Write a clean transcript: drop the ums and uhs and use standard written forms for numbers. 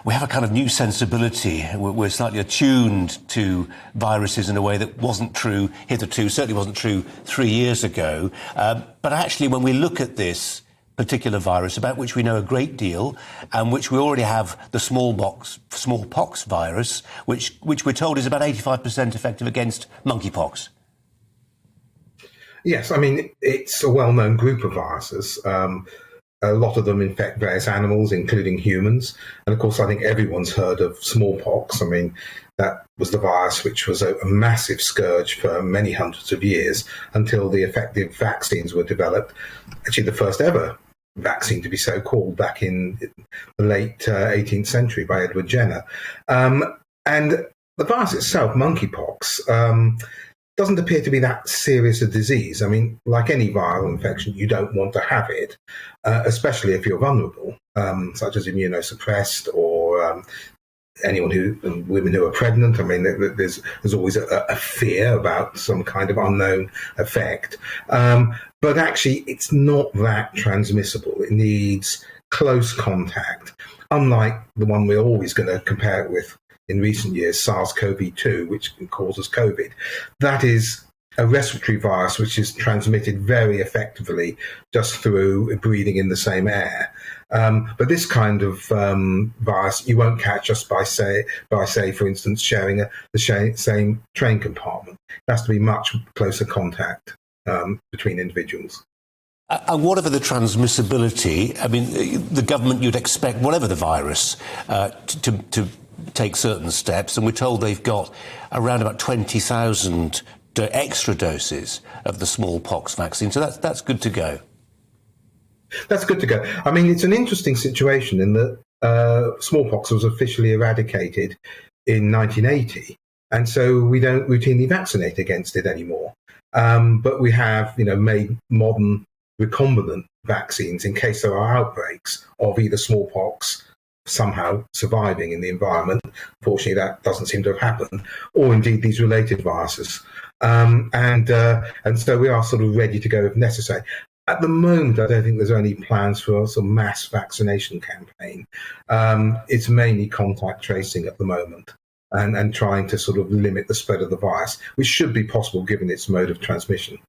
we have a kind of new sensibility. We're slightly attuned to viruses in a way that wasn't true hitherto, certainly wasn't true 3 years ago. But actually, when we look at this particular virus, about which we know a great deal, and which we already have the smallpox virus, which we're told is about 85% effective against monkeypox. Yes, I mean, it's a well-known group of viruses. A lot of them infect various animals, including humans. And of course, I think everyone's heard of smallpox. I mean, that was the virus which was a massive scourge for many hundreds of years until the effective vaccines were developed. Actually, the first ever vaccine to be so called back in the late 18th century by Edward Jenner. And the virus itself, monkeypox, doesn't appear to be that serious a disease. I mean, like any viral infection, you don't want to have it, especially if you're vulnerable, such as immunosuppressed or women who are pregnant. I mean, there's always a fear about some kind of unknown effect. But actually, it's not that transmissible. It needs close contact, unlike the one we're always going to compare it with in recent years, SARS-CoV-2, which causes COVID. That is a respiratory virus which is transmitted very effectively just through breathing in the same air. But this kind of virus you won't catch just by say, for instance, sharing the same train compartment. It has to be much closer contact between individuals. And whatever the transmissibility, I mean, the government, you'd expect, whatever the virus, to take certain steps, and we're told they've got around about 20,000 extra doses of the smallpox vaccine. So that's good to go. That's good to go. I mean, it's an interesting situation in that smallpox was officially eradicated in 1980, and so we don't routinely vaccinate against it anymore. But we have, made modern recombinant vaccines in case there are outbreaks of either smallpox somehow surviving in the environment. Fortunately, that doesn't seem to have happened, or indeed these related viruses. And so we are sort of ready to go if necessary. At the moment, I don't think there's any plans for some mass vaccination campaign. It's mainly contact tracing at the moment and trying to sort of limit the spread of the virus, which should be possible given its mode of transmission.